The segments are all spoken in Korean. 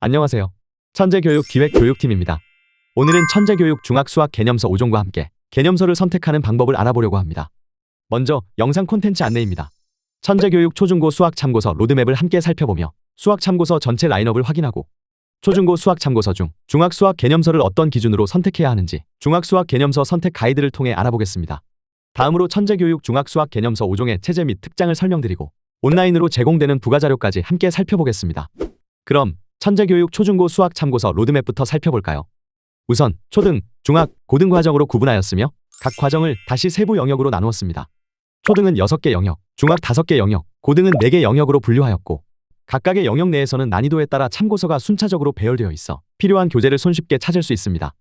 안녕하세요. 천재교육기획교육팀입니다. 오늘은 천재교육 중학수학 개념서 5종과 함께 개념서를 선택하는 방법을 알아보려고 합니다. 먼저 영상 콘텐츠 안내입니다. 천재교육 초중고 수학 참고서 로드맵을 함께 살펴보며 수학 참고서 전체 라인업을 확인하고 초중고 수학 참고서 중 중학수학 개념서를 어떤 기준으로 선택해야 하는지 중학수학 개념서 선택 가이드를 통해 알아보겠습니다. 다음으로 천재교육 중학수학 개념서 5종의 체제 및 특장을 설명드리고 온라인으로 제공되는 부가자료까지 함께 살펴보겠습니다. 그럼 천재교육 초중고 수학 참고서 로드맵부터 살펴볼까요? 우선 초등, 중학, 고등 과정으로 구분하였으며 각 과정을 다시 세부 영역으로 나누었습니다. 초등은 6개 영역, 중학 5개 영역, 고등은 4개 영역으로 분류하였고 각각의 영역 내에서는 난이도에 따라 참고서가 순차적으로 배열되어 있어 필요한 교재를 손쉽게 찾을 수 있습니다.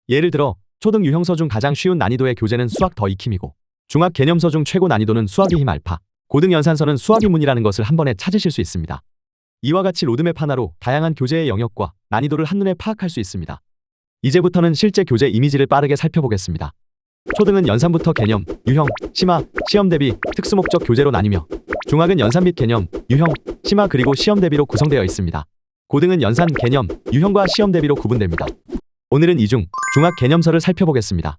예를 들어 초등 유형서 중 가장 쉬운 난이도의 교재는 수학 더 익힘이고 중학 개념서 중 최고 난이도는 수학의 힘 알파, 고등 연산서는 수학의 문이라는 것을 한 번에 찾으실 수 있습니다. 이와 같이 로드맵 하나로 다양한 교재의 영역과 난이도를 한눈에 파악할 수 있습니다. 이제부터는 실제 교재 이미지를 빠르게 살펴보겠습니다. 초등은 연산부터 개념, 유형, 심화, 시험 대비, 특수목적 교재로 나뉘며 중학은 연산 및 개념, 유형, 심화 그리고 시험 대비로 구성되어 있습니다. 고등은 연산, 개념, 유형과 시험 대비로 구분됩니다. 오늘은 이 중 중학 개념서를 살펴보겠습니다.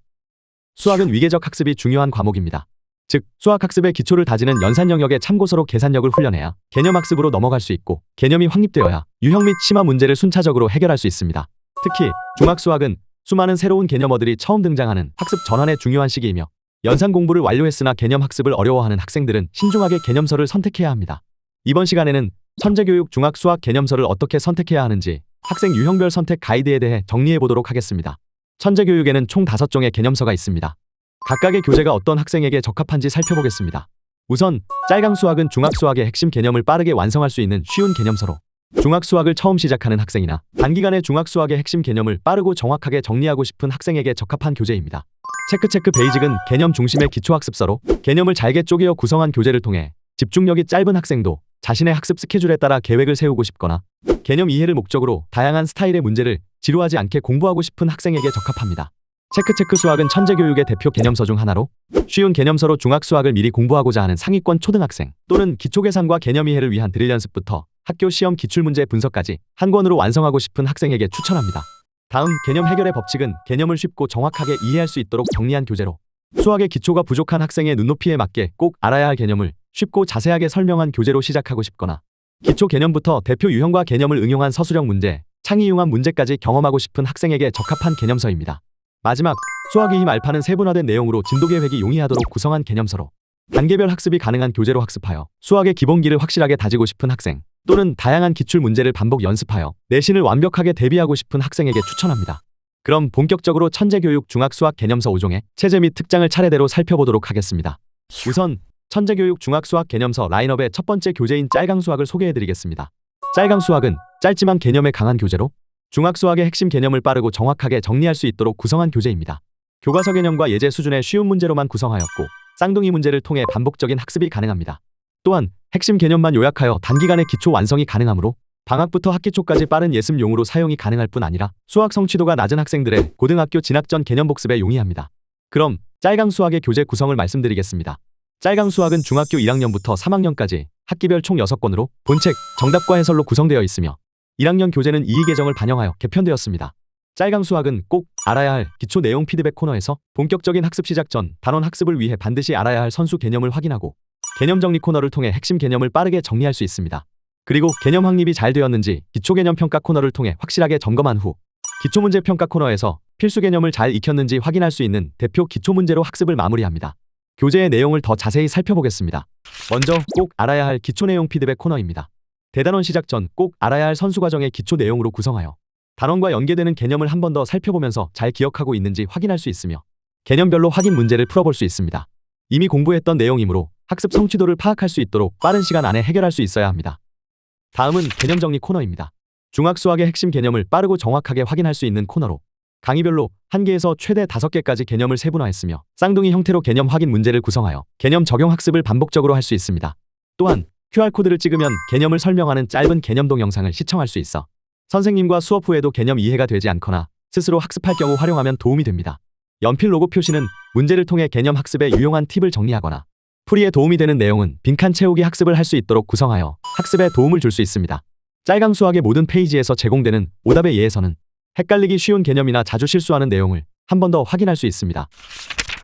수학은 위계적 학습이 중요한 과목입니다. 즉, 수학학습의 기초를 다지는 연산 영역의 참고서로 계산력을 훈련해야 개념학습으로 넘어갈 수 있고 개념이 확립되어야 유형 및 심화 문제를 순차적으로 해결할 수 있습니다. 특히 중학수학은 수많은 새로운 개념어들이 처음 등장하는 학습 전환의 중요한 시기이며 연산 공부를 완료했으나 개념학습을 어려워하는 학생들은 신중하게 개념서를 선택해야 합니다. 이번 시간에는 천재교육 중학수학 개념서를 어떻게 선택해야 하는지 학생 유형별 선택 가이드에 대해 정리해보도록 하겠습니다. 천재교육에는 총 5종의 개념서가 있습니다. 각각의 교재가 어떤 학생에게 적합한지 살펴보겠습니다. 우선 짤강수학은 중학수학의 핵심 개념을 빠르게 완성할 수 있는 쉬운 개념서로 중학수학을 처음 시작하는 학생이나 단기간에 중학수학의 핵심 개념을 빠르고 정확하게 정리하고 싶은 학생에게 적합한 교재입니다. 체크 베이직은 개념 중심의 기초학습서로 개념을 잘게 쪼개어 구성한 교재를 통해 집중력이 짧은 학생도 자신의 학습 스케줄에 따라 계획을 세우고 싶거나 개념 이해를 목적으로 다양한 스타일의 문제를 지루하지 않게 공부하고 싶은 학생에게 적합합니다. 체크 수학은 천재교육의 대표 개념서 중 하나로 쉬운 개념서로 중학수학을 미리 공부하고자 하는 상위권 초등학생 또는 기초계산과 개념 이해를 위한 드릴 연습부터 학교 시험 기출문제 분석까지 한 권으로 완성하고 싶은 학생에게 추천합니다. 다음 개념 해결의 법칙은 개념을 쉽고 정확하게 이해할 수 있도록 정리한 교재로 수학의 기초가 부족한 학생의 눈높이에 맞게 꼭 알아야 할 개념을 쉽고 자세하게 설명한 교재로 시작하고 싶거나 기초 개념부터 대표 유형과 개념을 응용한 서술형 문제, 창의융합 문제까지 경험하고 싶은 학생에게 적합한 개념서입니다. 마지막, 수학의 힘 알파는 세분화된 내용으로 진도계획이 용이하도록 구성한 개념서로 단계별 학습이 가능한 교재로 학습하여 수학의 기본기를 확실하게 다지고 싶은 학생 또는 다양한 기출 문제를 반복 연습하여 내신을 완벽하게 대비하고 싶은 학생에게 추천합니다. 그럼 본격적으로 천재교육 중학수학 개념서 5종의 체제 및 특장을 차례대로 살펴보도록 하겠습니다. 우선 천재교육 중학수학 개념서 라인업의 첫 번째 교재인 짤강수학을 소개해드리겠습니다. 짤강수학은 짧지만 개념에 강한 교재로 중학수학의 핵심 개념을 빠르고 정확하게 정리할 수 있도록 구성한 교재입니다. 교과서 개념과 예제 수준의 쉬운 문제로만 구성하였고 쌍둥이 문제를 통해 반복적인 학습이 가능합니다. 또한 핵심 개념만 요약하여 단기간에 기초 완성이 가능하므로 방학부터 학기 초까지 빠른 예습용으로 사용이 가능할 뿐 아니라 수학 성취도가 낮은 학생들의 고등학교 진학 전 개념 복습에 용이합니다. 그럼 짤강수학의 교재 구성을 말씀드리겠습니다. 짤강수학은 중학교 1학년부터 3학년까지 학기별 총 6권으로 본책, 정답과 해설로 구성되어 있으며 1학년 교재는 이의 개정을 반영하여 개편되었습니다. 짤강수학은 꼭 알아야 할 기초 내용 피드백 코너에서 본격적인 학습 시작 전 단원 학습을 위해 반드시 알아야 할 선수 개념을 확인하고 개념 정리 코너를 통해 핵심 개념을 빠르게 정리할 수 있습니다. 그리고 개념 확립이 잘 되었는지 기초 개념 평가 코너를 통해 확실하게 점검한 후 기초 문제 평가 코너에서 필수 개념을 잘 익혔는지 확인할 수 있는 대표 기초 문제로 학습을 마무리합니다. 교재의 내용을 더 자세히 살펴보겠습니다. 먼저 꼭 알아야 할 기초 내용 피드백 코너입니다. 대단원 시작 전 꼭 알아야 할 선수 과정의 기초 내용으로 구성하여 단원과 연계되는 개념을 한 번 더 살펴보면서 잘 기억하고 있는지 확인할 수 있으며 개념별로 확인 문제를 풀어볼 수 있습니다. 이미 공부했던 내용이므로 학습 성취도를 파악할 수 있도록 빠른 시간 안에 해결할 수 있어야 합니다. 다음은 개념 정리 코너입니다. 중학수학의 핵심 개념을 빠르고 정확하게 확인할 수 있는 코너로 강의별로 1개에서 최대 5개까지 개념을 세분화했으며 쌍둥이 형태로 개념 확인 문제를 구성하여 개념 적용 학습을 반복적으로 할 수 있습니다. 또한 QR코드를 찍으면 개념을 설명하는 짧은 개념 동영상을 시청할 수 있어 선생님과 수업 후에도 개념 이해가 되지 않거나 스스로 학습할 경우 활용하면 도움이 됩니다. 연필 로고 표시는 문제를 통해 개념 학습에 유용한 팁을 정리하거나 풀이에 도움이 되는 내용은 빈칸 채우기 학습을 할 수 있도록 구성하여 학습에 도움을 줄 수 있습니다. 짤강 수학의 모든 페이지에서 제공되는 오답의 예에서는 헷갈리기 쉬운 개념이나 자주 실수하는 내용을 한 번 더 확인할 수 있습니다.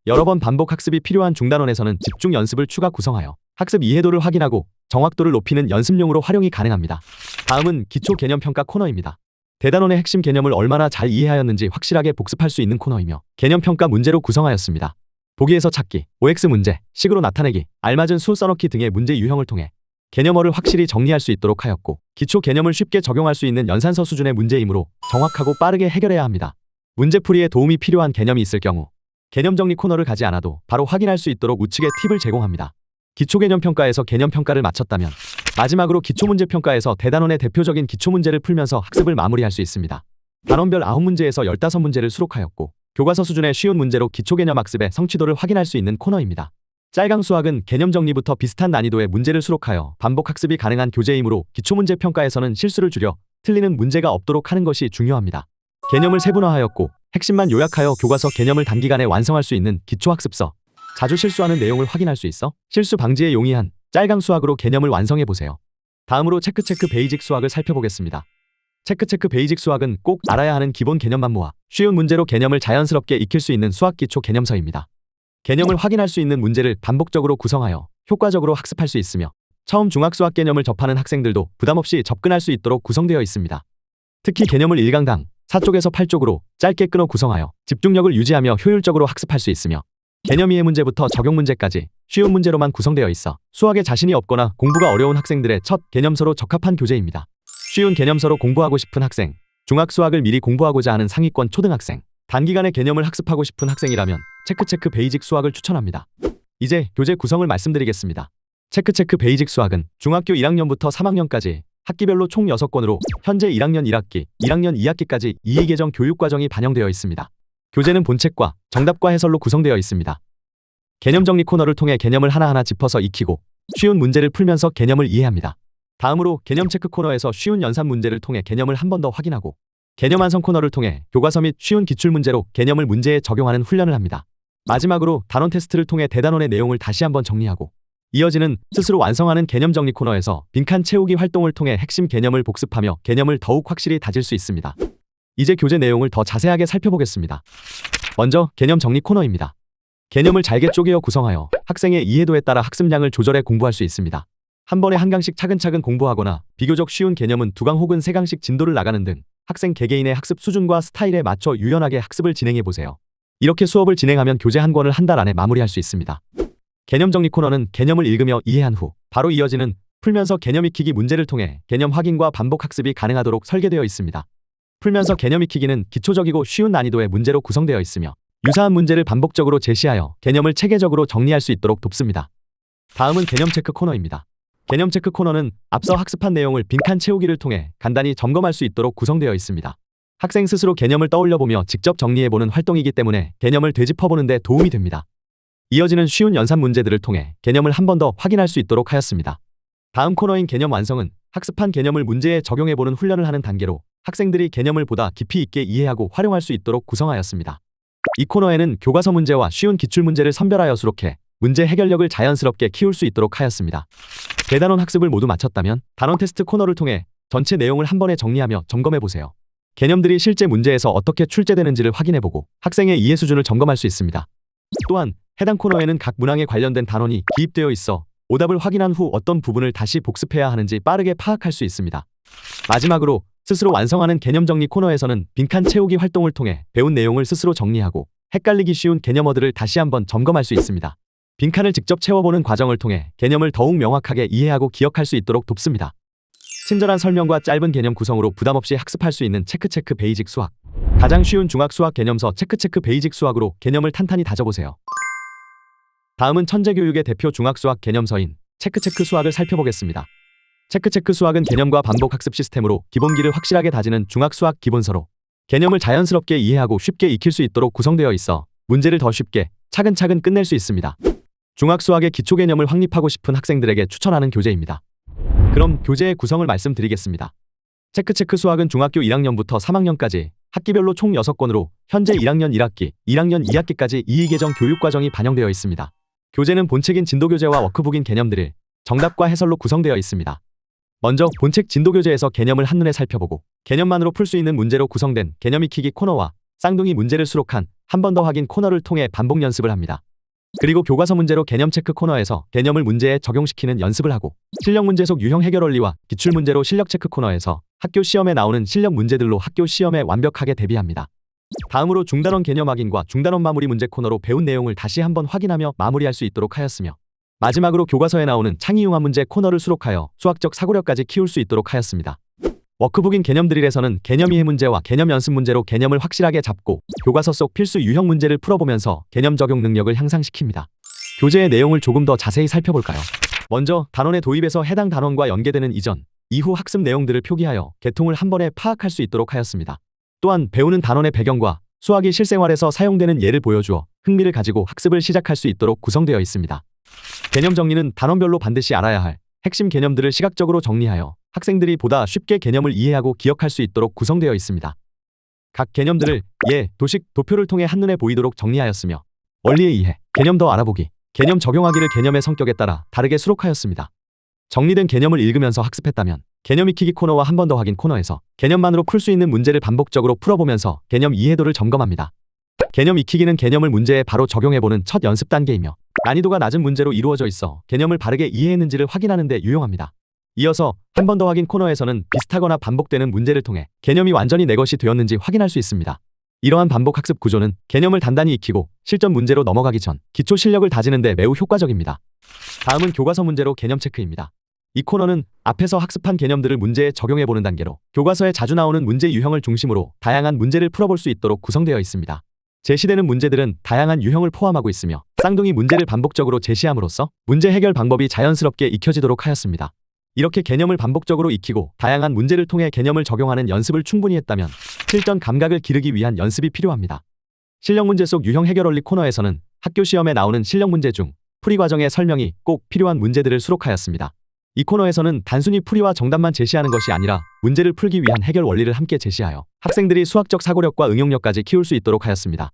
여러 번 반복 학습이 필요한 중단원에서는 집중 연습을 추가 구성하여 학습 이해도를 확인하고 정확도를 높이는 연습용으로 활용이 가능합니다. 다음은 기초 개념 평가 코너입니다. 대단원의 핵심 개념을 얼마나 잘 이해하였는지 확실하게 복습할 수 있는 코너이며 개념 평가 문제로 구성하였습니다. 보기에서 찾기, OX 문제, 식으로 나타내기, 알맞은 수 써넣기 등의 문제 유형을 통해 개념어를 확실히 정리할 수 있도록 하였고 기초 개념을 쉽게 적용할 수 있는 연산서 수준의 문제이므로 정확하고 빠르게 해결해야 합니다. 문제풀이에 도움이 필요한 개념이 있을 경우 개념 정리 코너를 가지 않아도 바로 확인할 수 있도록 우측에 팁을 제공합니다. 기초개념평가에서 개념평가를 마쳤다면 마지막으로 기초문제평가에서 대단원의 대표적인 기초문제를 풀면서 학습을 마무리할 수 있습니다. 단원별 9문제에서 15문제를 수록하였고 교과서 수준의 쉬운 문제로 기초개념 학습의 성취도를 확인할 수 있는 코너입니다. 짤강 수학은 개념 정리부터 비슷한 난이도의 문제를 수록하여 반복 학습이 가능한 교재이므로 기초문제 평가에서는 실수를 줄여 틀리는 문제가 없도록 하는 것이 중요합니다. 개념을 세분화하였고 핵심만 요약하여 교과서 개념을 단기간에 완성할 수 있는 기초학습서. 자주 실수하는 내용을 확인할 수 있어 실수 방지에 용이한 짤강 수학으로 개념을 완성해보세요. 다음으로 체크 베이직 수학을 살펴보겠습니다. 체크 베이직 수학은 꼭 알아야 하는 기본 개념만 모아 쉬운 문제로 개념을 자연스럽게 익힐 수 있는 수학 기초 개념서입니다. 개념을 확인할 수 있는 문제를 반복적으로 구성하여 효과적으로 학습할 수 있으며 처음 중학수학 개념을 접하는 학생들도 부담없이 접근할 수 있도록 구성되어 있습니다. 특히 개념을 1강당 4쪽에서 8쪽으로 짧게 끊어 구성하여 집중력을 유지하며 효율적으로 학습할 수 있으며 개념 이해 문제부터 적용 문제까지 쉬운 문제로만 구성되어 있어 수학에 자신이 없거나 공부가 어려운 학생들의 첫 개념서로 적합한 교재입니다. 쉬운 개념서로 공부하고 싶은 학생, 중학수학을 미리 공부하고자 하는 상위권 초등학생, 단기간에 개념을 학습하고 싶은 학생이라면 체크 베이직 수학을 추천합니다. 이제 교재 구성을 말씀드리겠습니다. 체크 베이직 수학은 중학교 1학년부터 3학년까지 학기별로 총 6권으로 현재 1학년 1학기, 1학년 2학기까지 2개정 교육과정이 반영되어 있습니다. 교재는 본책과 정답과 해설로 구성되어 있습니다. 개념 정리 코너를 통해 개념을 하나하나 짚어서 익히고 쉬운 문제를 풀면서 개념을 이해합니다. 다음으로 개념 체크 코너에서 쉬운 연산 문제를 통해 개념을 한 번 더 확인하고 개념 완성 코너를 통해 교과서 및 쉬운 기출문제로 개념을 문제에 적용하는 훈련을 합니다. 마지막으로 단원 테스트를 통해 대단원의 내용을 다시 한번 정리하고 이어지는 스스로 완성하는 개념 정리 코너에서 빈칸 채우기 활동을 통해 핵심 개념을 복습하며 개념을 더욱 확실히 다질 수 있습니다. 이제 교재 내용을 더 자세하게 살펴보겠습니다. 먼저 개념 정리 코너입니다. 개념을 잘게 쪼개어 구성하여 학생의 이해도에 따라 학습량을 조절해 공부할 수 있습니다. 한 번에 한 강씩 차근차근 공부하거나 비교적 쉬운 개념은 2강 혹은 3강씩 진도를 나가는 등 학생 개개인의 학습 수준과 스타일에 맞춰 유연하게 학습을 진행해보세요. 이렇게 수업을 진행하면 교재 한 권을 한 달 안에 마무리할 수 있습니다. 개념 정리 코너는 개념을 읽으며 이해한 후 바로 이어지는 풀면서 개념 익히기 문제를 통해 개념 확인과 반복 학습이 가능하도록 설계되어 있습니다. 풀면서 개념 익히기는 기초적이고 쉬운 난이도의 문제로 구성되어 있으며 유사한 문제를 반복적으로 제시하여 개념을 체계적으로 정리할 수 있도록 돕습니다. 다음은 개념 체크 코너입니다. 개념 체크 코너는 앞서 학습한 내용을 빈칸 채우기를 통해 간단히 점검할 수 있도록 구성되어 있습니다. 학생 스스로 개념을 떠올려보며 직접 정리해보는 활동이기 때문에 개념을 되짚어보는 데 도움이 됩니다. 이어지는 쉬운 연산 문제들을 통해 개념을 한 번 더 확인할 수 있도록 하였습니다. 다음 코너인 개념 완성은 학습한 개념을 문제에 적용해보는 훈련을 하는 단계로 학생들이 개념을 보다 깊이 있게 이해하고 활용할 수 있도록 구성하였습니다. 이 코너에는 교과서 문제와 쉬운 기출문제를 선별하여 수록해 문제 해결력을 자연스럽게 키울 수 있도록 하였습니다. 대단원 학습을 모두 마쳤다면 단원 테스트 코너를 통해 전체 내용을 한 번에 정리하며 점검해보세요. 개념들이 실제 문제에서 어떻게 출제되는지를 확인해보고 학생의 이해 수준을 점검할 수 있습니다. 또한 해당 코너에는 각 문항에 관련된 단원이 기입되어 있어 오답을 확인한 후 어떤 부분을 다시 복습해야 하는지 빠르게 파악할 수 있습니다. 마지막으로 스스로 완성하는 개념 정리 코너에서는 빈칸 채우기 활동을 통해 배운 내용을 스스로 정리하고 헷갈리기 쉬운 개념어들을 다시 한번 점검할 수 있습니다. 빈칸을 직접 채워보는 과정을 통해 개념을 더욱 명확하게 이해하고 기억할 수 있도록 돕습니다. 친절한 설명과 짧은 개념 구성으로 부담없이 학습할 수 있는 체크 베이직 수학. 가장 쉬운 중학수학 개념서 체크 베이직 수학으로 개념을 탄탄히 다져보세요. 다음은 천재교육의 대표 중학수학 개념서인 체크 수학을 살펴보겠습니다. 체크 수학은 개념과 반복 학습 시스템으로 기본기를 확실하게 다지는 중학수학 기본서로 개념을 자연스럽게 이해하고 쉽게 익힐 수 있도록 구성되어 있어 문제를 더 쉽게 차근차근 끝낼 수 있습니다. 중학수학의 기초 개념을 확립하고 싶은 학생들에게 추천하는 교재입니다. 그럼 교재의 구성을 말씀드리겠습니다. 체크 수학은 중학교 1학년부터 3학년까지 학기별로 총 6권으로 현재 1학년 1학기, 1학년 2학기까지 2개정 교육과정이 반영되어 있습니다. 교재는 본책인 진도교재와 워크북인 개념들을 정답과 해설로 구성되어 있습니다. 먼저 본책 진도교재에서 개념을 한눈에 살펴보고 개념만으로 풀 수 있는 문제로 구성된 개념 익히기 코너와 쌍둥이 문제를 수록한 한 번 더 확인 코너를 통해 반복 연습을 합니다. 그리고 교과서 문제로 개념 체크 코너에서 개념을 문제에 적용시키는 연습을 하고 실력 문제 속 유형 해결 원리와 기출 문제로 실력 체크 코너에서 학교 시험에 나오는 실력 문제들로 학교 시험에 완벽하게 대비합니다. 다음으로 중단원 개념 확인과 중단원 마무리 문제 코너로 배운 내용을 다시 한번 확인하며 마무리할 수 있도록 하였으며 마지막으로 교과서에 나오는 창의융합 문제 코너를 수록하여 수학적 사고력까지 키울 수 있도록 하였습니다. 워크북인 개념 드릴에서는 개념 이해 문제와 개념 연습 문제로 개념을 확실하게 잡고 교과서 속 필수 유형 문제를 풀어보면서 개념 적용 능력을 향상시킵니다. 교재의 내용을 조금 더 자세히 살펴볼까요? 먼저 단원의 도입에서 해당 단원과 연계되는 이전, 이후 학습 내용들을 표기하여 계통을 한 번에 파악할 수 있도록 하였습니다. 또한 배우는 단원의 배경과 수학이 실생활에서 사용되는 예를 보여주어 흥미를 가지고 학습을 시작할 수 있도록 구성되어 있습니다. 개념 정리는 단원별로 반드시 알아야 할 핵심 개념들을 시각적으로 정리하여 학생들이 보다 쉽게 개념을 이해하고 기억할 수 있도록 구성되어 있습니다. 각 개념들을 예, 도식, 도표를 통해 한눈에 보이도록 정리하였으며 원리의 이해, 개념 더 알아보기, 개념 적용하기를 개념의 성격에 따라 다르게 수록하였습니다. 정리된 개념을 읽으면서 학습했다면 개념 익히기 코너와 한 번 더 확인 코너에서 개념만으로 풀 수 있는 문제를 반복적으로 풀어보면서 개념 이해도를 점검합니다. 개념 익히기는 개념을 문제에 바로 적용해보는 첫 연습 단계이며 난이도가 낮은 문제로 이루어져 있어 개념을 바르게 이해했는지를 확인하는 데 유용합니다. 이어서 한 번 더 확인 코너에서는 비슷하거나 반복되는 문제를 통해 개념이 완전히 내 것이 되었는지 확인할 수 있습니다. 이러한 반복 학습 구조는 개념을 단단히 익히고 실전 문제로 넘어가기 전 기초 실력을 다지는 데 매우 효과적입니다. 다음은 교과서 문제로 개념 체크입니다. 이 코너는 앞에서 학습한 개념들을 문제에 적용해보는 단계로 교과서에 자주 나오는 문제 유형을 중심으로 다양한 문제를 풀어볼 수 있도록 구성되어 있습니다. 제시되는 문제들은 다양한 유형을 포함하고 있으며 쌍둥이 문제를 반복적으로 제시함으로써 문제 해결 방법이 자연스럽게 익혀지도록 하였습니다. 이렇게 개념을 반복적으로 익히고 다양한 문제를 통해 개념을 적용하는 연습을 충분히 했다면 실전 감각을 기르기 위한 연습이 필요합니다. 실력 문제 속 유형 해결 원리 코너에서는 학교 시험에 나오는 실력 문제 중 풀이 과정의 설명이 꼭 필요한 문제들을 수록하였습니다. 이 코너에서는 단순히 풀이와 정답만 제시하는 것이 아니라 문제를 풀기 위한 해결 원리를 함께 제시하여 학생들이 수학적 사고력과 응용력까지 키울 수 있도록 하였습니다.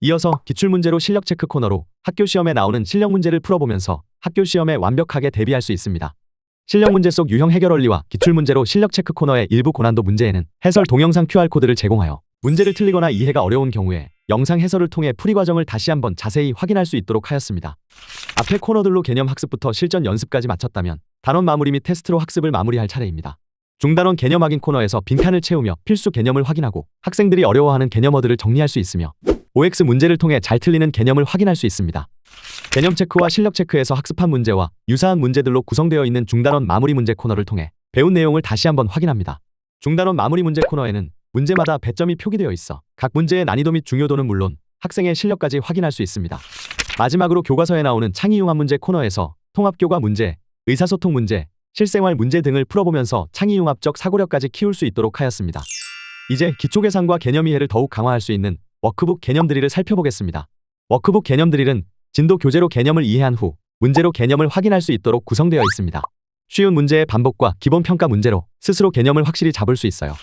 이어서 기출문제로 실력 체크 코너로 학교 시험에 나오는 실력 문제를 풀어보면서 학교 시험에 완벽하게 대비할 수 있습니다. 실력 문제 속 유형 해결 원리와 기출문제로 실력 체크 코너의 일부 고난도 문제에는 해설 동영상 QR코드를 제공하여 문제를 틀리거나 이해가 어려운 경우에 영상 해설을 통해 풀이 과정을 다시 한번 자세히 확인할 수 있도록 하였습니다. 앞의 코너들로 개념 학습부터 실전 연습까지 마쳤다면 단원 마무리 및 테스트로 학습을 마무리할 차례입니다. 중단원 개념 확인 코너에서 빈칸을 채우며 필수 개념을 확인하고 학생들이 어려워하는 개념어들을 정리할 수 있으며 OX 문제를 통해 잘 틀리는 개념을 확인할 수 있습니다. 개념 체크와 실력 체크에서 학습한 문제와 유사한 문제들로 구성되어 있는 중단원 마무리 문제 코너를 통해 배운 내용을 다시 한번 확인합니다. 중단원 마무리 문제 코너에는 문제마다 배점이 표기되어 있어 각 문제의 난이도 및 중요도는 물론 학생의 실력까지 확인할 수 있습니다. 마지막으로 교과서에 나오는 창의융합 문제 코너에서 통합교과 문제, 의사소통 문제, 실생활 문제 등을 풀어보면서 창의융합적 사고력까지 키울 수 있도록 하였습니다. 이제 기초계산과 개념 이해를 더욱 강화할 수 있는 워크북 개념 드릴을 살펴보겠습니다. 워크북 개념 드릴은 진도 교재로 개념을 이해한 후 문제로 개념을 확인할 수 있도록 구성되어 있습니다. 쉬운 문제의 반복과 기본 평가 문제로 스스로 개념을 확실히 잡을 수 있어요.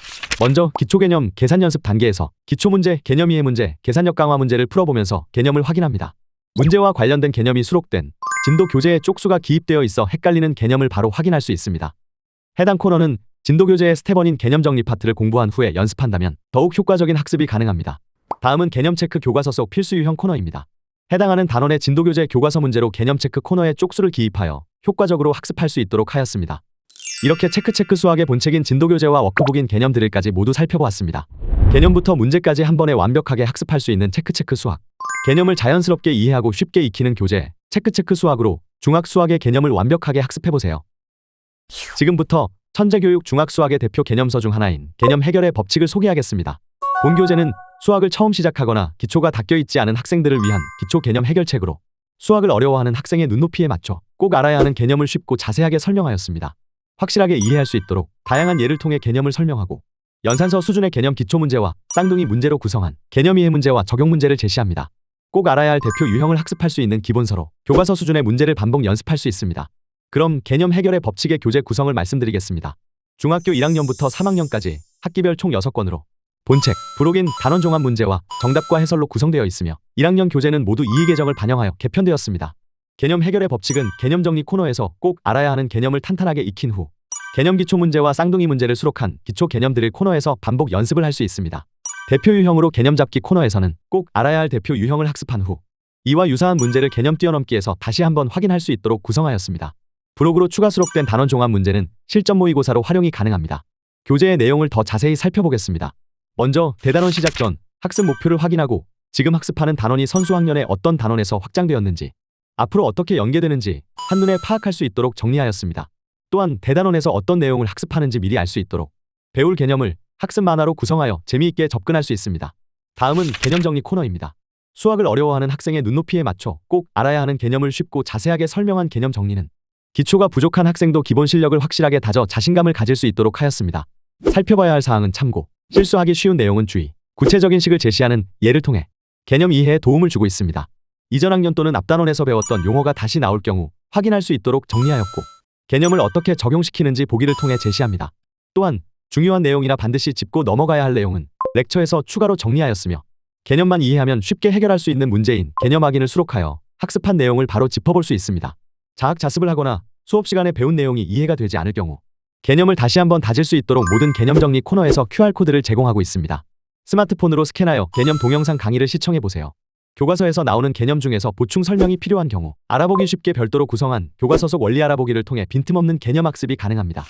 먼저 기초개념 계산 연습 단계에서 기초문제, 개념 이해 문제, 계산력 강화 문제를 풀어보면서 개념을 확인합니다. 문제와 관련된 개념이 수록된 진도 교재에 쪽수가 기입되어 있어 헷갈리는 개념을 바로 확인할 수 있습니다. 해당 코너는 진도 교재의 스텝 1인 개념 정리 파트를 공부한 후에 연습한다면 더욱 효과적인 학습이 가능합니다. 다음은 개념 체크 교과서 속 필수 유형 코너입니다. 해당하는 단원의 진도 교재 교과서 문제로 개념 체크 코너에 쪽수를 기입하여 효과적으로 학습할 수 있도록 하였습니다. 이렇게 체크 수학의 본책인 진도 교재와 워크북인 개념 드릴까지 모두 살펴보았습니다. 개념부터 문제까지 한 번에 완벽하게 학습할 수 있는 체크 수학. 개념을 자연스럽게 이해하고 쉽게 익히는 교재 체크 수학으로 중학 수학의 개념을 완벽하게 학습해보세요. 지금부터 천재교육 중학 수학의 대표 개념서 중 하나인 개념 해결의 법칙을 소개하겠습니다. 본 교재는 수학을 처음 시작하거나 기초가 닦여있지 않은 학생들을 위한 기초 개념 해결책으로 수학을 어려워하는 학생의 눈높이에 맞춰 꼭 알아야 하는 개념을 쉽고 자세하게 설명하였습니다. 확실하게 이해할 수 있도록 다양한 예를 통해 개념을 설명하고 연산서 수준의 개념 기초 문제와 쌍둥이 문제로 구성한 개념 이해 문제와 적용 문제를 제시합니다. 꼭 알아야 할 대표 유형을 학습할 수 있는 기본서로 교과서 수준의 문제를 반복 연습할 수 있습니다. 그럼 개념 해결의 법칙의 교재 구성을 말씀드리겠습니다. 중학교 1학년부터 3학년까지 학기별 총 6권으로 본책, 부록인 단원 종합 문제와 정답과 해설로 구성되어 있으며 1학년 교재는 모두 이해 개정을 반영하여 개편되었습니다. 개념 해결의 법칙은 개념 정리 코너에서 꼭 알아야 하는 개념을 탄탄하게 익힌 후 개념 기초 문제와 쌍둥이 문제를 수록한 기초 개념들을 코너에서 반복 연습을 할 수 있습니다. 대표 유형으로 개념 잡기 코너에서는 꼭 알아야 할 대표 유형을 학습한 후 이와 유사한 문제를 개념 뛰어넘기에서 다시 한번 확인할 수 있도록 구성하였습니다. 부록으로 추가 수록된 단원 종합 문제는 실전 모의고사로 활용이 가능합니다. 교재의 내용을 더 자세히 살펴보겠습니다. 먼저 대단원 시작 전 학습 목표를 확인하고 지금 학습하는 단원이 선수 학년의 어떤 단원에서 확장되었는지 앞으로 어떻게 연계되는지 한눈에 파악할 수 있도록 정리하였습니다. 또한 대단원에서 어떤 내용을 학습하는지 미리 알 수 있도록 배울 개념을 학습 만화로 구성하여 재미있게 접근할 수 있습니다. 다음은 개념 정리 코너입니다. 수학을 어려워하는 학생의 눈높이에 맞춰 꼭 알아야 하는 개념을 쉽고 자세하게 설명한 개념 정리는 기초가 부족한 학생도 기본 실력을 확실하게 다져 자신감을 가질 수 있도록 하였습니다. 살펴봐야 할 사항은 참고, 실수하기 쉬운 내용은 주의, 구체적인 식을 제시하는 예를 통해 개념 이해에 도움을 주고 있습니다. 이전 학년 또는 앞단원에서 배웠던 용어가 다시 나올 경우 확인할 수 있도록 정리하였고 개념을 어떻게 적용시키는지 보기를 통해 제시합니다. 또한 중요한 내용이나 반드시 짚고 넘어가야 할 내용은 렉처에서 추가로 정리하였으며 개념만 이해하면 쉽게 해결할 수 있는 문제인 개념 확인을 수록하여 학습한 내용을 바로 짚어볼 수 있습니다. 자학자습을 하거나 수업 시간에 배운 내용이 이해가 되지 않을 경우 개념을 다시 한번 다질 수 있도록 모든 개념 정리 코너에서 QR코드를 제공하고 있습니다. 스마트폰으로 스캔하여 개념 동영상 강의를 시청해보세요. 교과서에서 나오는 개념 중에서 보충 설명이 필요한 경우 알아보기 쉽게 별도로 구성한 교과서 속 원리 알아보기를 통해 빈틈없는 개념 학습이 가능합니다.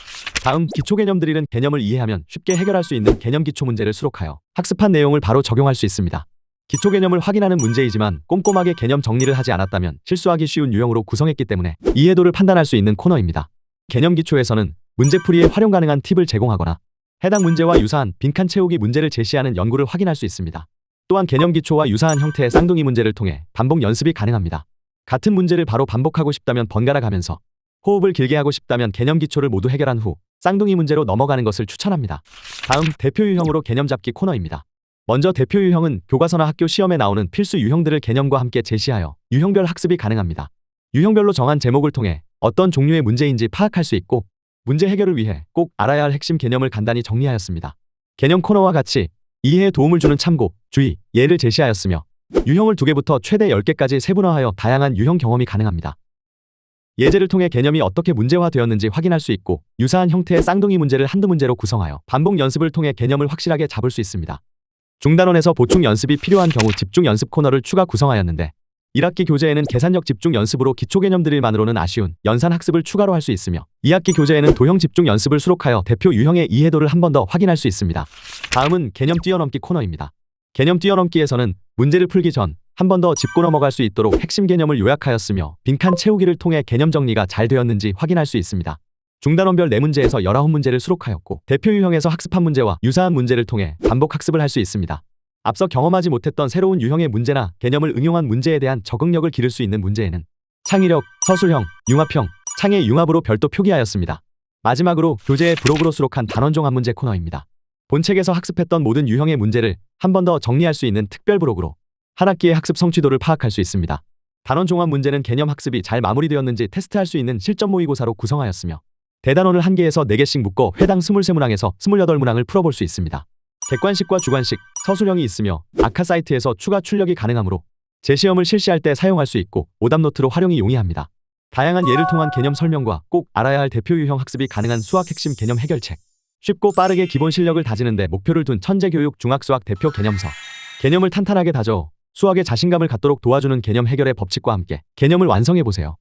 다음 기초 개념 드릴은 개념을 이해하면 쉽게 해결할 수 있는 개념 기초 문제를 수록하여 학습한 내용을 바로 적용할 수 있습니다. 기초 개념을 확인하는 문제이지만 꼼꼼하게 개념 정리를 하지 않았다면 실수하기 쉬운 유형으로 구성했기 때문에 이해도를 판단할 수 있는 코너입니다. 개념 기초에서는 문제풀이에 활용 가능한 팁을 제공하거나 해당 문제와 유사한 빈칸 채우기 문제를 제시하는 연구를 확인할 수 있습니다. 또한 개념 기초와 유사한 형태의 쌍둥이 문제를 통해 반복 연습이 가능합니다. 같은 문제를 바로 반복하고 싶다면 번갈아 가면서 호흡을 길게 하고 싶다면 개념 기초를 모두 해결한 후 쌍둥이 문제로 넘어가는 것을 추천합니다. 다음 대표 유형으로 개념 잡기 코너입니다. 먼저 대표 유형은 교과서나 학교 시험에 나오는 필수 유형들을 개념과 함께 제시하여 유형별 학습이 가능합니다. 유형별로 정한 제목을 통해 어떤 종류의 문제인지 파악할 수 있고 문제 해결을 위해 꼭 알아야 할 핵심 개념을 간단히 정리하였습니다. 개념 코너와 같이 이해에 도움을 주는 참고, 주의, 예를 제시하였으며 유형을 2개부터 최대 10개까지 세분화하여 다양한 유형 경험이 가능합니다. 예제를 통해 개념이 어떻게 문제화되었는지 확인할 수 있고 유사한 형태의 쌍둥이 문제를 한두 문제로 구성하여 반복 연습을 통해 개념을 확실하게 잡을 수 있습니다. 중단원에서 보충 연습이 필요한 경우 집중 연습 코너를 추가 구성하였는데 1학기 교재에는 계산력 집중 연습으로 기초 개념 드릴만으로는 아쉬운 연산 학습을 추가로 할 수 있으며 2학기 교재에는 도형 집중 연습을 수록하여 대표 유형의 이해도를 한 번 더 확인할 수 있습니다. 다음은 개념 뛰어넘기 코너입니다. 개념 뛰어넘기에서는 문제를 풀기 전 한 번 더 짚고 넘어갈 수 있도록 핵심 개념을 요약하였으며 빈칸 채우기를 통해 개념 정리가 잘 되었는지 확인할 수 있습니다. 중단원별 4문제에서 19문제를 수록하였고 대표 유형에서 학습한 문제와 유사한 문제를 통해 반복 학습을 할 수 있습니다. 앞서 경험하지 못했던 새로운 유형의 문제나 개념을 응용한 문제에 대한 적응력을 기를 수 있는 문제에는 창의력, 서술형, 융합형, 창의 융합으로 별도 표기하였습니다. 마지막으로 교재의 부록으로 수록한 단원 종합 문제 코너입니다. 본책에서 학습했던 모든 유형의 문제를 한 번 더 정리할 수 있는 특별 부록으로 한 학기의 학습 성취도를 파악할 수 있습니다. 단원 종합 문제는 개념 학습이 잘 마무리되었는지 테스트할 수 있는 실전 모의고사로 구성하였으며 대단원을 1개에서 4개씩 묶어 회당 23문항에서 28문항을 풀어볼 수 있습니다. 객관식과 주관식, 서술형이 있으며 아카 사이트에서 추가 출력이 가능하므로 재시험을 실시할 때 사용할 수 있고 오답노트로 활용이 용이합니다. 다양한 예를 통한 개념 설명과 꼭 알아야 할 대표 유형 학습이 가능한 수학 핵심 개념 해결책, 쉽고 빠르게 기본 실력을 다지는 데 목표를 둔 천재교육 중학수학 대표 개념서, 개념을 탄탄하게 다져 수학에 자신감을 갖도록 도와주는 개념 해결의 법칙과 함께 개념을 완성해보세요.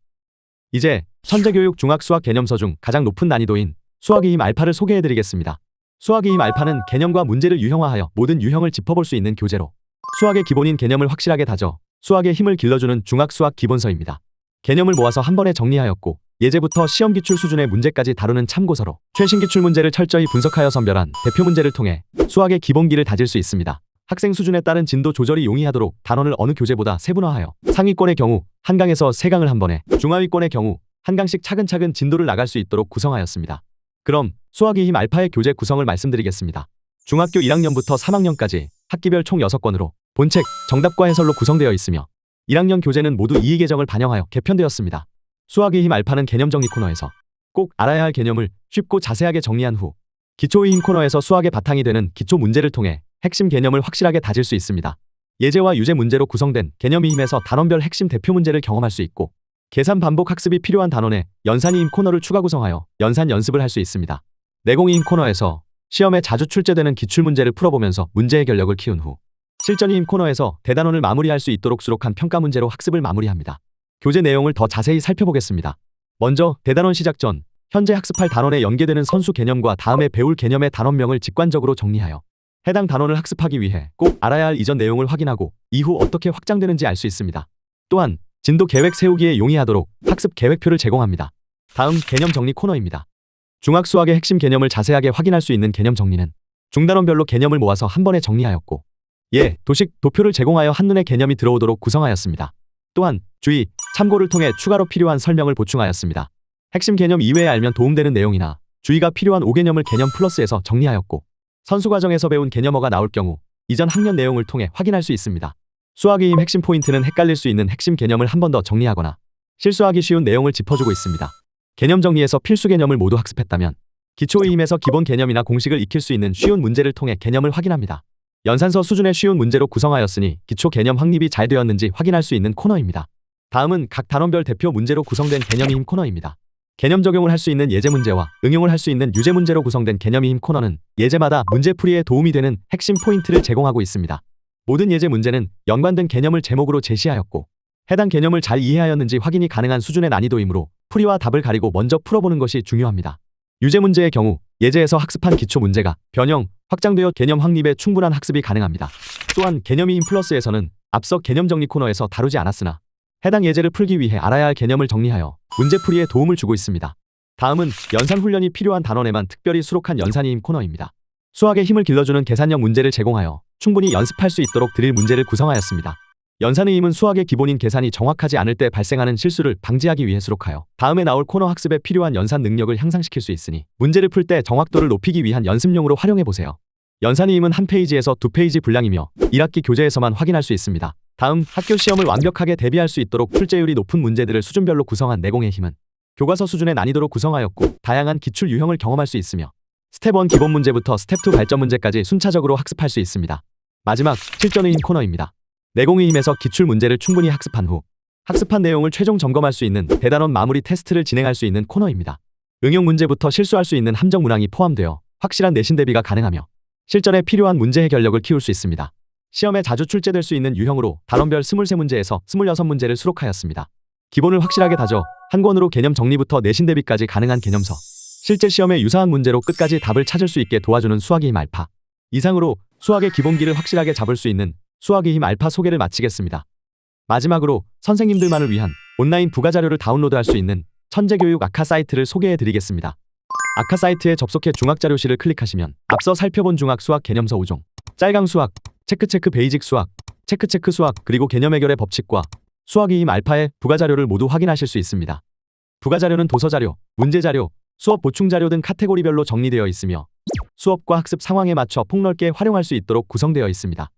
이제 천재교육 중학수학 개념서 중 가장 높은 난이도인 수학의 힘 알파를 소개해드리겠습니다. 수학의 힘 알파는 개념과 문제를 유형화하여 모든 유형을 짚어볼 수 있는 교재로 수학의 기본인 개념을 확실하게 다져 수학의 힘을 길러주는 중학수학 기본서입니다. 개념을 모아서 한 번에 정리하였고 예제부터 시험 기출 수준의 문제까지 다루는 참고서로 최신 기출 문제를 철저히 분석하여 선별한 대표 문제를 통해 수학의 기본기를 다질 수 있습니다. 학생 수준에 따른 진도 조절이 용이하도록 단원을 어느 교재보다 세분화하여 상위권의 경우 한 강에서 3강을 한 번에, 중하위권의 경우 한 강씩 차근차근 진도를 나갈 수 있도록 구성하였습니다. 그럼 수학의 힘 알파의 교재 구성을 말씀드리겠습니다. 중학교 1학년부터 3학년까지 학기별 총 6권으로 본책, 정답과 해설로 구성되어 있으며 1학년 교재는 모두 이의 개정을 반영하여 개편되었습니다. 수학의 힘 알파는 개념 정리 코너에서 꼭 알아야 할 개념을 쉽고 자세하게 정리한 후 기초의 힘 코너에서 수학의 바탕이 되는 기초 문제를 통해 핵심 개념을 확실하게 다질 수 있습니다. 예제와 유제 문제로 구성된 개념의 힘에서 단원별 핵심 대표 문제를 경험할 수 있고 계산 반복 학습이 필요한 단원에 연산이임 코너를 추가 구성하여 연산 연습을 할 수 있습니다. 내공이임 코너에서 시험에 자주 출제되는 기출문제를 풀어보면서 문제 해결력을 키운 후 실전이임 코너에서 대단원을 마무리할 수 있도록 수록한 평가 문제로 학습을 마무리합니다. 교재 내용을 더 자세히 살펴보겠습니다. 먼저 대단원 시작 전 현재 학습할 단원에 연계되는 선수 개념과 다음에 배울 개념의 단원명을 직관적으로 정리하여 해당 단원을 학습하기 위해 꼭 알아야 할 이전 내용을 확인하고 이후 어떻게 확장되는지 알 수 있습니다. 또한 진도 계획 세우기에 용이하도록 학습 계획표를 제공합니다. 다음 개념 정리 코너입니다. 중학수학의 핵심 개념을 자세하게 확인할 수 있는 개념 정리는 중단원별로 개념을 모아서 한 번에 정리하였고 도식, 도표를 제공하여 한눈에 개념이 들어오도록 구성하였습니다. 또한 주의, 참고를 통해 추가로 필요한 설명을 보충하였습니다. 핵심 개념 이외에 알면 도움되는 내용이나 주의가 필요한 5개념을 개념 플러스에서 정리하였고 선수과정에서 배운 개념어가 나올 경우 이전 학년 내용을 통해 확인할 수 있습니다. 수학의임 핵심 포인트는 헷갈릴 수 있는 핵심 개념을 한 번 더 정리하거나 실수하기 쉬운 내용을 짚어주고 있습니다. 개념 정리에서 필수 개념을 모두 학습했다면 기초의임에서 기본 개념이나 공식을 익힐 수 있는 쉬운 문제를 통해 개념을 확인합니다. 연산서 수준의 쉬운 문제로 구성하였으니 기초 개념 확립이 잘 되었는지 확인할 수 있는 코너입니다. 다음은 각 단원별 대표 문제로 구성된 개념의임 코너입니다. 개념 적용을 할 수 있는 예제 문제와 응용을 할 수 있는 유제 문제로 구성된 개념의임 코너는 예제마다 문제풀이에 도움이 되는 핵심 포인트를 제공하고 있습니다. 모든 예제 문제는 연관된 개념을 제목으로 제시하였고 해당 개념을 잘 이해하였는지 확인이 가능한 수준의 난이도이므로 풀이와 답을 가리고 먼저 풀어보는 것이 중요합니다. 유제 문제의 경우 예제에서 학습한 기초 문제가 변형, 확장되어 개념 확립에 충분한 학습이 가능합니다. 또한 개념의임 플러스에서는 앞서 개념 정리 코너에서 다루지 않았으나 해당 예제를 풀기 위해 알아야 할 개념을 정리하여 문제풀이에 도움을 주고 있습니다. 다음은 연산 훈련이 필요한 단원에만 특별히 수록한 연산이임 코너입니다. 수학의 힘을 길러주는 계산형 문제를 제공하여 충분히 연습할 수 있도록 드릴 문제를 구성하였습니다. 연산의임은 수학의 기본인 계산이 정확하지 않을 때 발생하는 실수를 방지하기 위해 수록하여 다음에 나올 코너 학습에 필요한 연산 능력을 향상시킬 수 있으니 문제를 풀 때 정확도를 높이기 위한 연습용으로 활용해보세요. 연산의임은 한 페이지에서 2페이지 분량이며 1학기 교재에서만 확인할 수 있습니다. 다음 학교 시험을 완벽하게 대비할 수 있도록 출제율이 높은 문제들을 수준별로 구성한 내공의 힘은 교과서 수준의 난이도로 구성하였고 다양한 기출 유형을 경험할 수 있으며 스텝 1 기본 문제부터 스텝 2 발전 문제까지 순차적으로 학습할 수 있습니다. 마지막 실전의임 코너입니다. 내공의임에서 기출 문제를 충분히 학습한 후 학습한 내용을 최종 점검할 수 있는 대단원 마무리 테스트를 진행할 수 있는 코너입니다. 응용 문제부터 실수할 수 있는 함정 문항이 포함되어 확실한 내신 대비가 가능하며 실전에 필요한 문제 해결력을 키울 수 있습니다. 시험에 자주 출제될 수 있는 유형으로 단원별 23문제에서 26문제를 수록하였습니다. 기본을 확실하게 다져 한 권으로 개념 정리부터 내신 대비까지 가능한 개념서, 실제 시험에 유사한 문제로 끝까지 답을 찾을 수 있게 도와주는 수학의힘 알파. 이상으로 수학의 기본기를 확실하게 잡을 수 있는 수학의힘 알파 소개를 마치겠습니다. 마지막으로 선생님들만을 위한 온라인 부가자료를 다운로드할 수 있는 천재교육 아카 사이트를 소개해드리겠습니다. 아카 사이트에 접속해 중학자료실을 클릭하시면 앞서 살펴본 중학수학 개념서 5종, 짤강수학, 체크체크 베이직 수학, 체크체크 수학 그리고 개념 해결의 법칙과 수학의힘 알파의 부가자료를 모두 확인하실 수 있습니다. 부가자료는 도서자료, 문제자료, 수업 보충자료 등 카테고리별로 정리되어 있으며 수업과 학습 상황에 맞춰 폭넓게 활용할 수 있도록 구성되어 있습니다.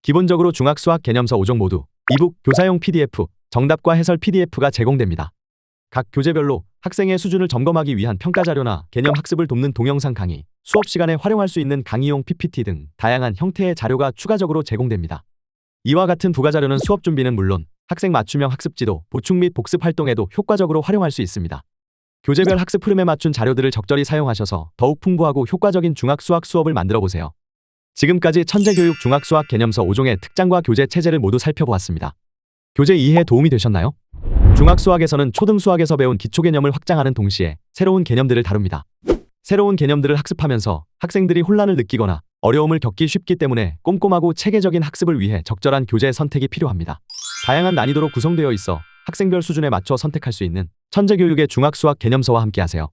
기본적으로 중학수학 개념서 5종 모두 이북, 교사용 PDF, 정답과 해설 PDF가 제공됩니다. 각 교재별로 학생의 수준을 점검하기 위한 평가자료나 개념 학습을 돕는 동영상 강의, 수업 시간에 활용할 수 있는 강의용 PPT 등 다양한 형태의 자료가 추가적으로 제공됩니다. 이와 같은 부가자료는 수업 준비는 물론 학생 맞춤형 학습지도, 보충 및 복습 활동에도 효과적으로 활용할 수 있습니다. 교재별 학습 흐름에 맞춘 자료들을 적절히 사용하셔서 더욱 풍부하고 효과적인 중학수학 수업을 만들어보세요. 지금까지 천재교육 중학수학 개념서 5종의 특장과 교재 체제를 모두 살펴보았습니다. 교재 이해에 도움이 되셨나요? 중학수학에서는 초등수학에서 배운 기초개념을 확장하는 동시에 새로운 개념들을 다룹니다. 새로운 개념들을 학습하면서 학생들이 혼란을 느끼거나 어려움을 겪기 쉽기 때문에 꼼꼼하고 체계적인 학습을 위해 적절한 교재 선택이 필요합니다. 다양한 난이도로 구성되어 있어 학생별 수준에 맞춰 선택할 수 있는 천재교육의 중학수학 개념서와 함께하세요.